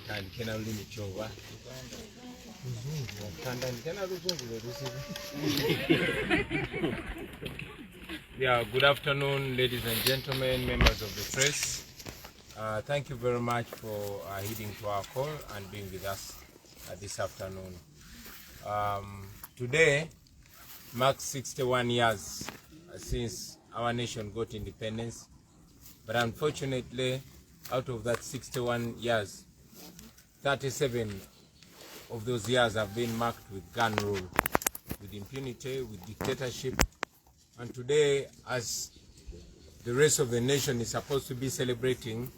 Tandikena lulimi kyova. Tandikena luzungu Yeah, good afternoon, ladies and gentlemen, members of the press. Thank you very much for heeding to our call and being with us this afternoon. Today marks 61 years since our nation got independence, but unfortunately, out of that 61 years, 37 of those years have been marked with gun rule, with impunity, with dictatorship. And today, as the rest of the nation is supposed to be celebrating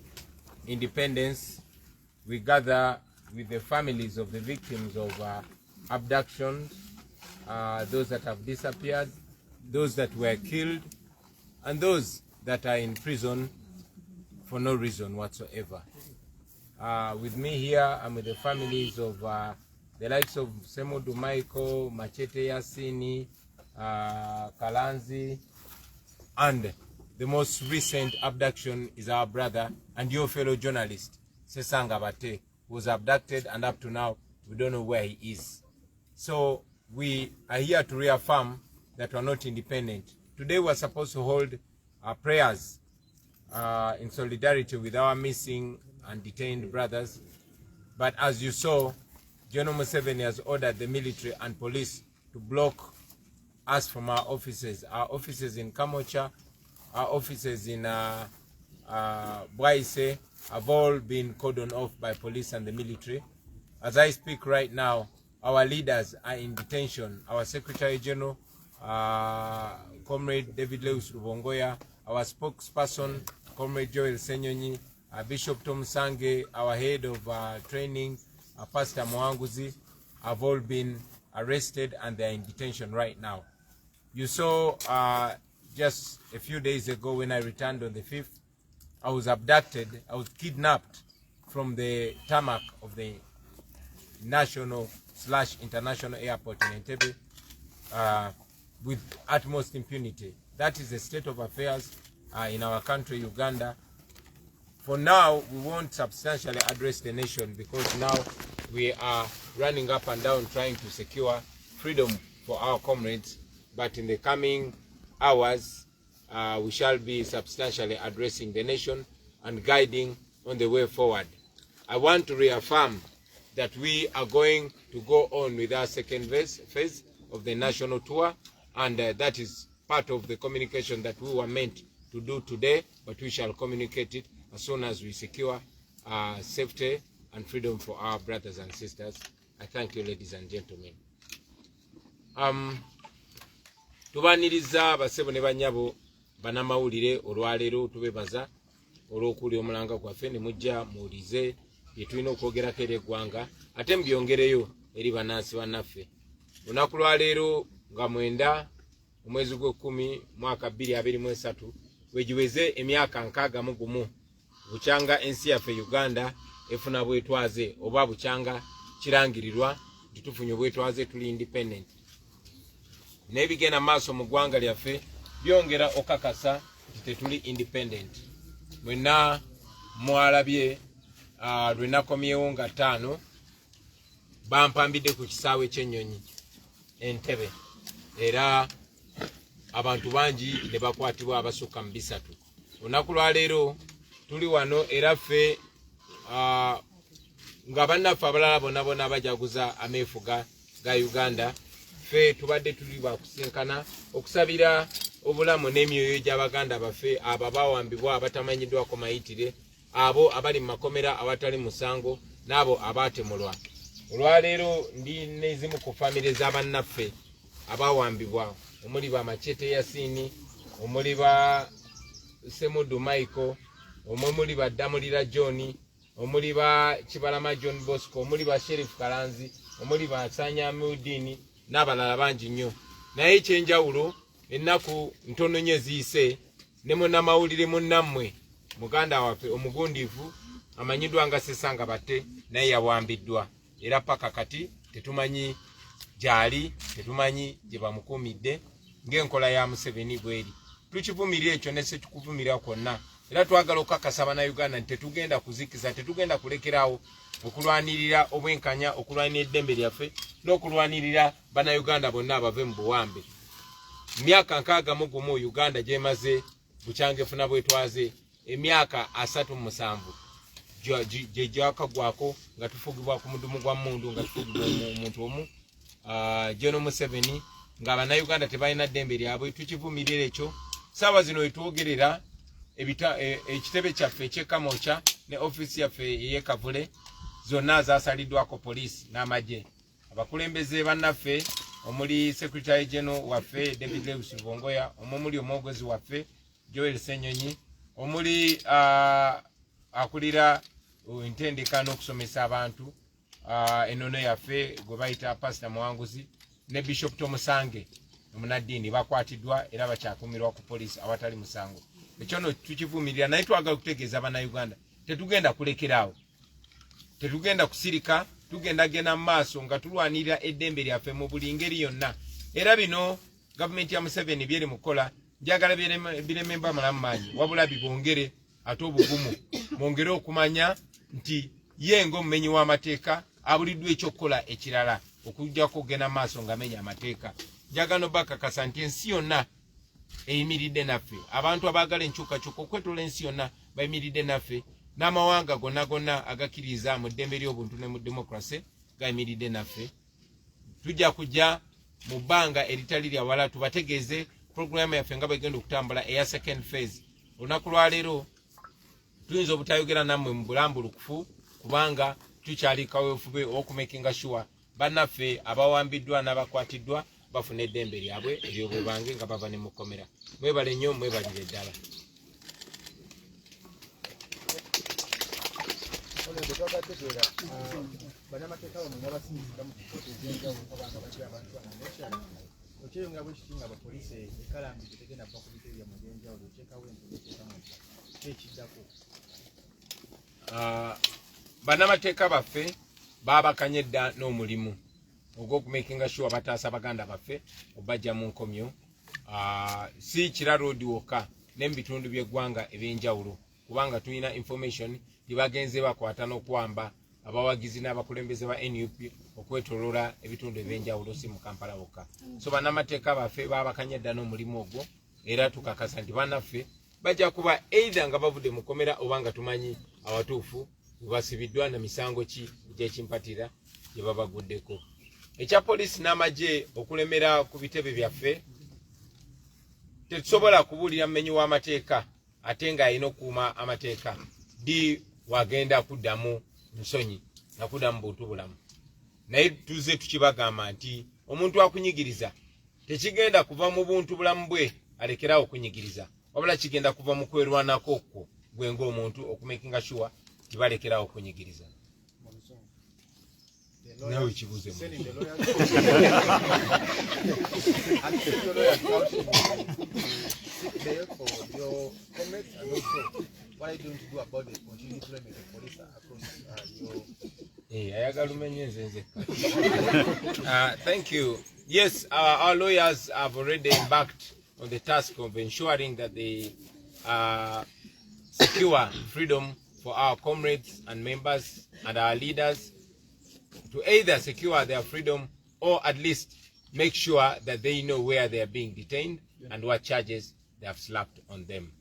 independence, we gather with the families of the victims of abductions, those that have disappeared, those that were killed, and those that are in prison for no reason whatsoever. With me here, I'm with the families of the likes of Semodu Michael, Machete Yasini, Kalanzi, and the most recent abduction is our brother and your fellow journalist, Sesanga Bate, who was abducted, and up to now, we don't know where he is. So we are here to reaffirm that we're not independent. Today we're supposed to hold our prayers in solidarity with our missing and detained brothers. But as you saw, General Museveni has ordered the military and police to block us from our offices. Our offices in Kamocha, our offices in Bwaise have all been cordoned off by police and the military. As I speak right now, our leaders are in detention. Our Secretary General, Comrade David Lewis Rubongoya, our spokesperson, Comrade Joel Senyonyi, Bishop Tom Sange, our head of training, Pastor Mwanguzi, have all been arrested and they are in detention right now. You saw just a few days ago when I returned on the 5th, I was abducted, I was kidnapped from the tarmac of the national/international airport in Entebbe with utmost impunity. That is the state of affairs in our country, Uganda. For now, we won't substantially address the nation because now we are running up and down trying to secure freedom for our comrades. But in the coming hours, we shall be substantially addressing the nation and guiding on the way forward. I want to reaffirm that we are going to go on with our second phase of the national tour, and that is part of the communication that we were meant to do today, but we shall communicate it as soon as we secure safety and freedom for our brothers and sisters. I thank you, ladies and gentlemen. Tubaniriza basebo ne banyabo banamawulire olwaleero tubebaza olw'okuli omulanga gwaffe ne mujja muwulize bye tulina okwogerako eri eggwanga ate mubyongereyo eri bannansi bannaffe. Lunaku lwaleero nga 9 omwezi gw'Ekumi mwaka 2023 wegiweze emyaka 61 bukyanga ensi yaffe Uganda efuna bwetwaze oba bukyanga kirangirirwa tutufunye bwetwaze tuli independent. Nebigenda maaso mu ggwanga lyaffe byongera okakasa tetuli independent. Mwenna mwalabye lwenakomyewo nga 5 bampambidde ku kisaawe ky'ennyonyi Entebbe, era abantu bangi ne bakwatibwa abasukka mu 3. Olunaku lwaleero tuli wano era ffe nga bannaffe abalala bonna bajaguza ameefuga ga Uganda, ffe tubadde tuli bakusinkana okusabira obulamu n'emyoyo gy'Abaganda baffe abo abawambibwa abatamanyiddwako mayitire, abo abali mu makomera awatali musango, n'abo abaatemulwa. Olwaleero ndi n'ezimu ku famire z'abannaffe abawambibwa, omuli ba Machete Yasini, omuli ba Semodu Michael, omuli ba Damulira John, omuli ba Kibalama John Bosco, omuli ba Sheriff Kalanzi, omuli ba Sanya Mudini n'abalala bangi nnyo. Naye ekyenjawulo ennaku ntono nnyo eziyise ne munnamawulire munnammwe muganda waffe omugundiivu amanyiddwa nga Sesanga Bate naye yawambiddwa, era paka kati tetumanyi gyali, tetumanyi gye bamukuumidde ng'enkola ya Museveni bweri. Tukivumirira ekyo ne se tukuvumira kwonna era twagala okukakasa Bannayuganda nti tetugenda kuzikiza, tetugenda kulekerawo okulwanirira obwenkanya, okulwanirira eddembe lyaffe n'okulwanirira Bannayuganda bonna abave mu buwambe. Myaka 61 Uganda gyemaze bukyangefuna bwetwaze, emyaka 37 gye gyakagwako nga tufugibwa ku mudumu gwa mundu, nga tufugibwa omuntu omu General Museveni, nga Bannayuganda tebalina ddembe lyabwe. Tukivumirira ekyo. Saawa zino wetwogerera ekitebe kyaffe eky'Ekamwokya ne ofisi yaffe ey'Ekavule zonna zasaliddwako poliisi n'amagye. Abakulembeze bannaffe omuli Secretary General waffe David Lewis Bongoya, omuli omwogezi waffe Joel Senyonyi, omuli akulira entendeka n'okusomesa abantu enono yaffe gwe bayita Pastor Muwanguzi ne Bishop Tomusange omunaddiini bakwatiddwa era bakyakumirwa ku poliisi awatali musango. Ekyo no tukivumirira, naye twagala okutegeeza Bannayuganda tetugenda kulekeraawo, tetugenda kusirika, tugenda mu maaso nga tulwanirira eddembe lyaffe mu buli ngeri yonna. Era bino gavumenti ya Museveni byeri mukola njagala birememba malamu maanyi, wabula bibongere ate obugumu, mwongere okumanya nti ye ng'omumenyi w'amateeka abuliddwa ekyokukola ekirala okujjako okugenda mu maaso ng'amenya amateeka. Njagala bakakasa nti ensi yonna eyimiridde naffe, abantu abaagala enkyukakyuka okwetola ensi yonna bayimiridde naffe, n'amawanga gonna agakkiriza mu ddembe ly'obuntu ne mu demokrasi gayimiridde naffe. Tujja kujja mu bbanga eritali lya wala tubategeeze programu yaffe nga bagenda okutambula eya second phase. Olunaku lwaleero tuyinza obutayogera nammwe mu bulambulukufu kubanga tukyali kaweefube okumakinga sure bannaffe abawambiddwa n'abakwatiddwa bafuna eddembe lyabwe ery'obwebange nga bava ne mu kkomera. Mwebale nnyo, mwebalire ddala. Bannamateeka baffe baabakanye dda n'omulimu ogw'okumakinga sure bataasa baganda baffe obajja mu nkomyo, si Kira Road wokka ne mu bitundu by'eggwanga ebyenjawulo, kubanga tulina information gyebagenze bakwata n'okuwamba abawagizi n'abakulembeze ba NUP okwetoloola ebitundu ebyenjawulo, si mu Kampala wokka. So bannamateeka baffe baabakanye dda n'omulimu ogwo, era tukakasa nti bannaffe bajja kuba either nga bavudde mu kkomera oba nga tumanyi awatuufu basibiddwa na misango ki egy'ekimpatira gye babaguddeko. Ekya poliisi n'amagye okulemera ku bitebe byaffe, tetusobola kubuulira mumenyi w'amateeka ate ng'alina okukuuma amateeka di wagenda kuddamu nsonyi na kuddamu buntu bulamu. Naye tuze tukibagamba nti omuntu akunyigiriza tekigenda kuva mu buntu bulamu bwe alekerawo okunyigiriza, wabula kigenda kuva mu kwerwanako kwo gwe ng'omuntu okumakinga sure tibalekerawo okunyigiriza. Nawe kibuze mu thank you. Yes, our lawyers have already embarked on the task of ensuring that they secure freedom for our comrades and members and our leaders, to either secure their freedom or at least make sure that they know where they are being detained and what charges they have slapped on them.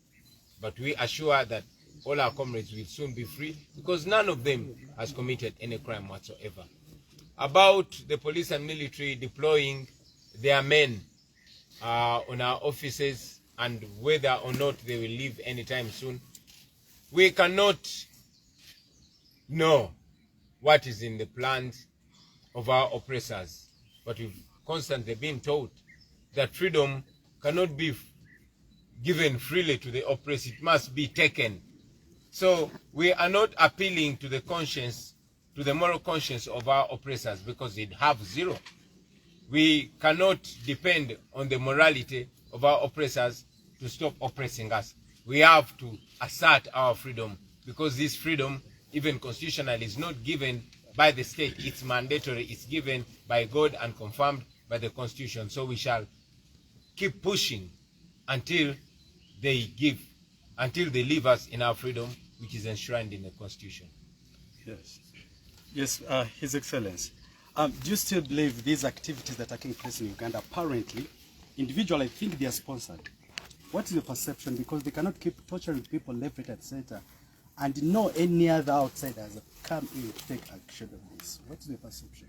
But we assure that all our comrades will soon be free because none of them has committed any crime whatsoever. About the police and military deploying their men on our offices and whether or not they will leave anytime soon, we cannot know what is in the plans of our oppressors, but we've constantly been told that freedom cannot be given freely to the oppressed, it must be taken. So we are not appealing to the conscience, to the moral conscience of our oppressors because they have zero. We cannot depend on the morality of our oppressors to stop oppressing us. We have to assert our freedom because this freedom, even constitutionally, is not given by the state. It's mandatory. It's given by God and confirmed by the Constitution. So we shall keep pushing until they give until they leave us in our freedom, which is enshrined in the Constitution. Yes. Yes, His Excellency. Do you still believe these activities that are taking place in Uganda, apparently, individually, I think they are sponsored? What is your perception? Because they cannot keep torturing people left, right, and center, and no any other outsiders come in to take action on this. What is your perception?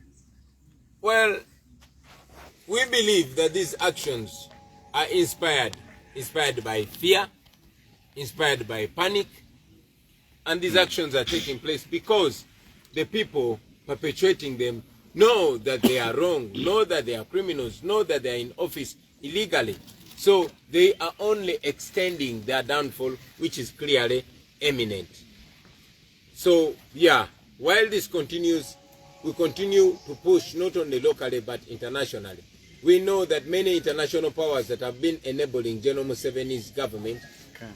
Well, we believe that these actions are inspired by fear, inspired by panic, and these actions are taking place because the people perpetuating them know that they are wrong, know that they are criminals, know that they are in office illegally. So they are only extending their downfall, which is clearly imminent. So yeah, while this continues, we continue to push not only locally but internationally. We know that many international powers that have been enabling General Museveni's government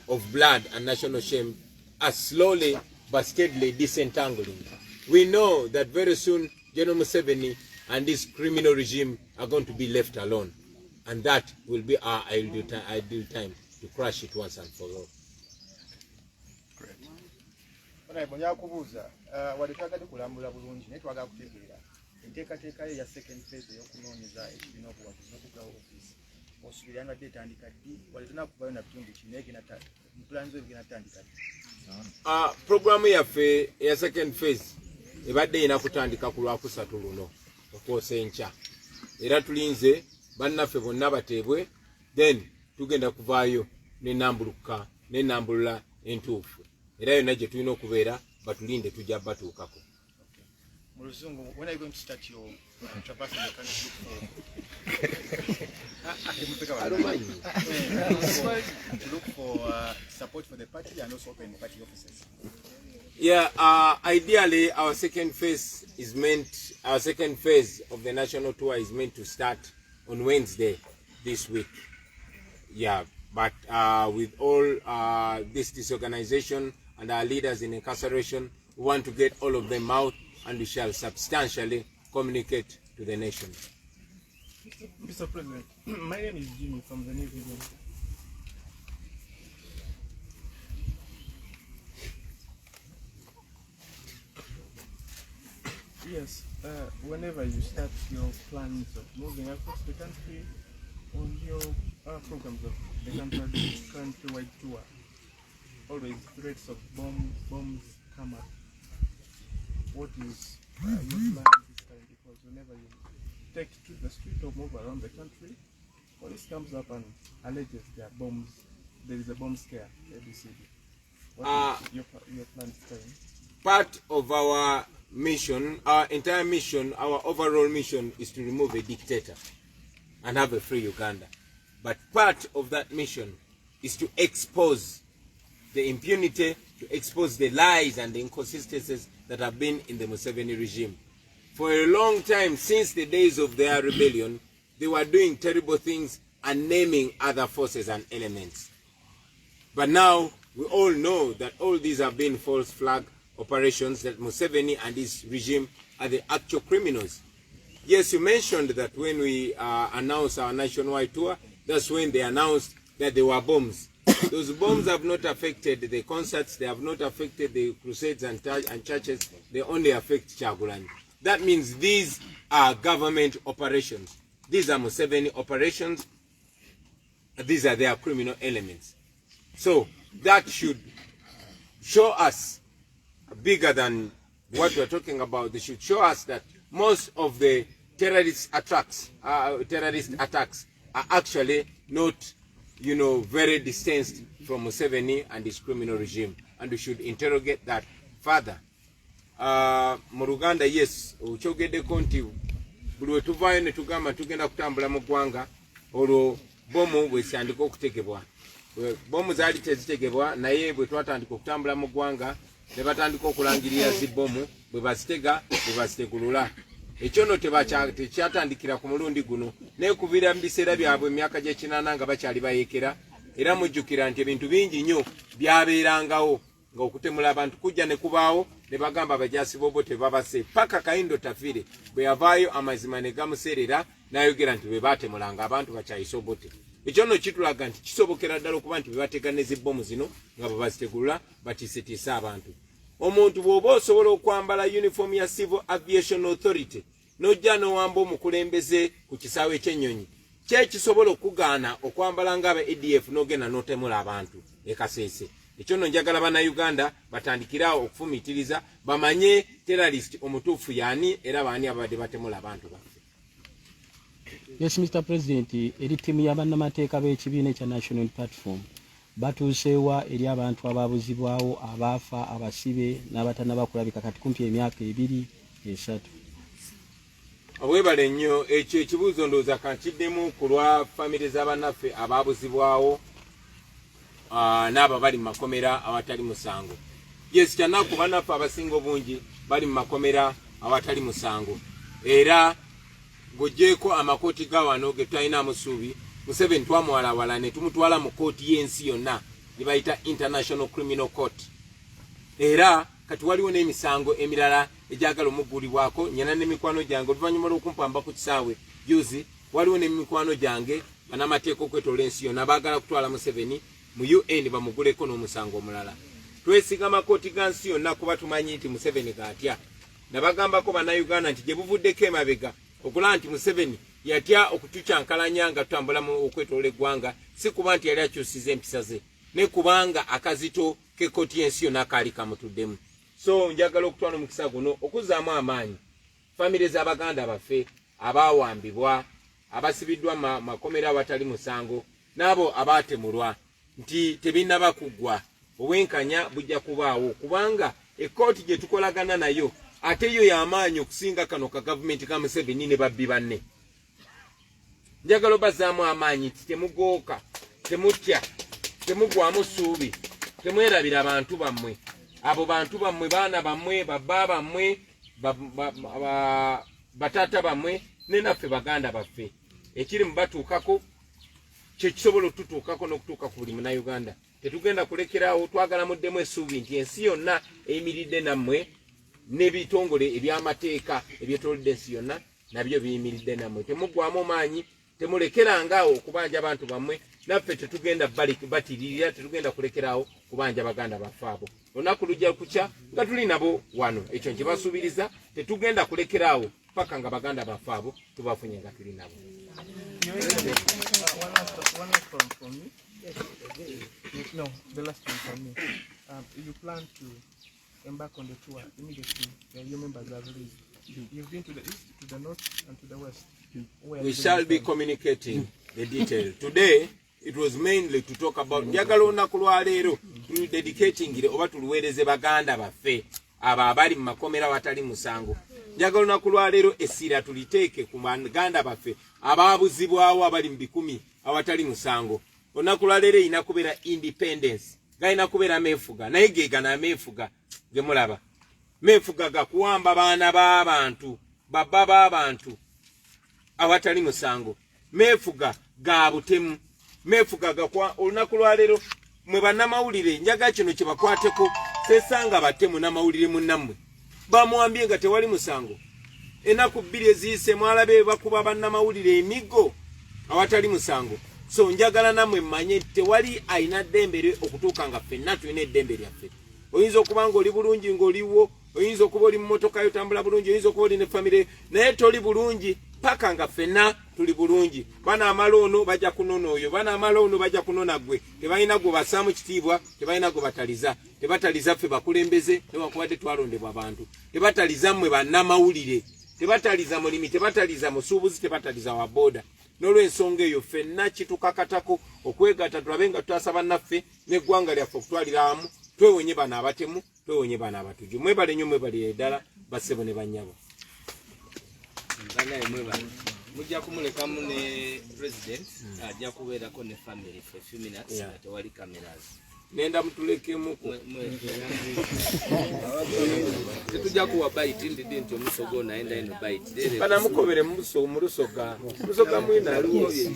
of blood and national shame are slowly but steadily disentangling. We know that very soon General Museveni and this criminal regime are going to be left alone. And that will be our ideal time to crush it once and for all. Programu yaffe ya second phase ebadde inakutandika ku Lwakusatu luno okwosenkya. Era tulinze bannaffe bonna bateebwe, then tugenda kuvaayo n'ennambulula entuufu. Era yonna gye tulina okubeera batulinde tujja batuukako. When are you going to start your traversing the country to look for support for the party and also open party offices? Yeah, ideally our second phase of the national tour is meant to start on Wednesday this week. Yeah, but with all this disorganization and our leaders in incarceration, we want to get all of them out, and we shall substantially communicate to the nation. Mr. President, my name is Jimmy from the Navy. Yes, whenever you start your plans of moving across the country on your programs of the countrywide tour, always threats of bombs come up. What is your plan this time? Because whenever you take to the street or move around the country, police comes up and alleges there are bombs. There is a bomb scare. ABCD. What is your plan this time? Part of our mission, our entire mission, our overall mission is to remove a dictator and have a free Uganda. But part of that mission is to expose the impunity, to expose the lies and the inconsistencies that have been in the Museveni regime. For a long time, since the days of their rebellion, they were doing terrible things and naming other forces and elements. But now, we all know that all these have been false flag operations, that Museveni and his regime are the actual criminals. Yes, you mentioned that when we announced our nationwide tour, that's when they announced that there were bombs. Those bombs have not affected the concerts, they have not affected the crusades and churches, they only affect Kyagulanyi. That means these are government operations. These are Museveni operations, these are their criminal elements. So that should show us, bigger than what we're talking about, they should show us that most of the terrorist attacks are actually not, very distanced from Museveni and his criminal regime, and we should interrogate that further. Mu Luganda, yes, ukyogeddeko nti buli we tuvaayo ne tugamba tugenda kutambula mu ggwanga olwo bomu bwesitandika okutegebwa. Bomu zaali tezitegebwa, naye bwe twatandika okutambula mu ggwanga ne batandika okulangirira zibbomu bwe bazitega bwe bazitegulula. Ekyono tekyatandikira ku mulundi guno, naye kuviira mu biseera byabwe emyaka gy'ekinaana nga bakyali bayeekera, era mujjukira nti ebintu bingi nnyo byabeerangawo nga okutemula abantu kujja ne kubaawo ne bagamba abajaasi b'Obote babase paka Kayindo Tafire bwe yavaayo amazima ne gamuserera n'ayogera nti bwe baatemulanga abantu bakyayise Obote. ekyo nno kitulaga nti kisobokera ddala okuba nti bebateganeza ebbomu zino nga bwebazitegulula batiisetiisa abantu. Omuntu bw'oba osobola okwambala uniform ya Civil Aviation Authority n'ojja n'owamba omukulembeze ku kisaawe eky'ennyonyi, kyekisobola okugaana okwambala ng'aba ADF n'ogenda n'otemula abantu e Kasese. Ekyo nno njagala bannayuganda batandikirawo okufumiitiriza bamanye terrorist omutuufu yaani era baani ababadde batemula abantu baffe. Yes, Mr. President, eri ttiimu y'abannamateeka b'ekibiina ekya National Platform batuuseewa eri abantu abaabuzibwawo, abaafa, abasibe n'abatannaba kulabika kati kumpi emyaka 2-3. Obwebale nnyo ekyo ekibuuzo ndowooza kankiddemu ku lwa famire z'abannaffe abaabuzibwawo n'abo bali mu makomera awatali musango. Yes, kyanaku bannaffe abasinga obungi bali mu makomera awatali musango. Era gojjeeko amakooti ga wano ge tulinamu ssuubi, Museveni twamwalawala ne tumutwala mu kooti y'ensi yonna gye bayita International Criminal Court. Era kati waliwo n'emisango emirala egyagala omuggulibwako. Nyina n'emikwano gyange oluvannyuma lw'okumpamba ku kisaawe juzi, waliwo n'emikwano gyange bannamateeka okwetoola ensi yonna baagala kutwala Museveni mu UN bamuguleko n'omusango omulala. Twesiga amakooti ga nsi yonna kuba tumanyi nti Museveni gaatya. Nabagambako bannayuganda nti gye buvuddeko emabega okulaba nti Museveni yatya okutucyankalanya nga tutambula mu okwetoola eggwanga, si kuba nti yali akyusiza empisa ze, ne kubanga akazito k'ekkooti y'ensi yonna kaali kamutuddemu. So njagala okutwala omukisa guno okuzzaamu amaanyi famire z'abaganda baffe abaawambibwa, abasibiddwa makomera awatali musango, n'abo abaatemulwa nti tebinnaba kuggwa. Obwenkanya bujja kubaawo kubanga ekkooti gye tukolagana nayo ate yo y'amaanyi okusinga kano ka gavumenti ka Museveni ne babbi banne. Njagala obazzaamu amaanyi nti temugooka, temutya, temugwamu ssuubi, temwerabira abantu bammwe. Abo bantu bammwe, baana bammwe, babba bammwe, bataata bammwe, ne naffe baganda baffe. Ekiri mubatuukako kye kisobola otutuukako n'okutuuka ku buli munnayuganda. Tetugenda kulekeraawo, twagala muddemu essuubi nti ensi yonna eyimiridde nammwe n'ebitongole eby'amateeka ebyetoolodde ensi yonna nabyo biyimiridde nammwe. Temuggwamu maanyi, temulekerangaawo okubanja abantu bammwe. Naffe tetugenda batiririra, tetugenda kulekeraawo kubanja baganda baffe abo. Olunaku lujja kukya nga tuli nabo wano. Ekyo nkibasuubiriza, tetugenda kulekeraawo paka nga baganda baffe abo tubafunye nga tuli nabo. One last one from me. No, the last one from me. You plan to embark on the tour immediately your members have released. You've been to the east, to the north, and to the west. We shall be communicating the detail. Today, it was mainly to talk about njagala olunaku lwa leero dedicating oba tuluweereze baganda baffe abo abali mu makomera watali musango. Njagala olunaku lwa leero essira tuliteeke ku baganda baffe abaabuzibwawo abali mu 10 awatali musango. Olunaku lwa leero erina kubeera independence, galina kubeera meefuga, naye geegana ameefuga ge mulaba. Meefuga gakuwamba baana b'abantu, babba b'abantu awatali musango. Meefuga ga butemu, meefuga gakwa. Olunaku lwa leero mwe bannamawulire njaga kino kye bakwateko, sesanga batemu n'amawulire munnammwe bamuwambye nga tewali musango. Ennaku 2 eziyise mwalabe bakuba bannamawulire emiggo awatali musango. So njagala nammwe mmanye tewali ayina ddembe okutuuka nga ffenna tulina eddembe lyaffe. Oyinza okuba ng'oli bulungi ng'oliwo, oyinza okuba oli mu mmotoka yotambula bulungi, oyinza okuba oli ne famire, naye toli bulungi paka nga ffenna tuli bulungi. Bana amala ono bajja kunona oyo, bana amala ono bajja kunona gwe. Tebalina gwe bassaamu kitiibwa, tebalina gwe bataliza. Tebataliza ffe bakulembeze newankubadde twalondebwa abantu. Tebataliza mmwe bannamawulire, tebataliza mulimi, tebataliza musuubuzi, tebataliza wa booda. N'olw'ensonga eyo ffenna kitukakatako okwegatta tulabe nga tutasaba naffe n'eggwanga lyaffe okutwalira awamu. Twewonye bano abatemu, twewonye bano abatuju. Mwebale nnyo, mwebale ddala bassebo ne bannyabo. Mujja kumulekamu ne president ajja kubeerako ne family for a few minutes nga tewali cameras. Nenda mutulekemuko. Tetujja kuwa bite ndidi nti omusogo naenda eno bite. Bana mukobere mu lusoga. Lusoga mwina aliwo. Yes.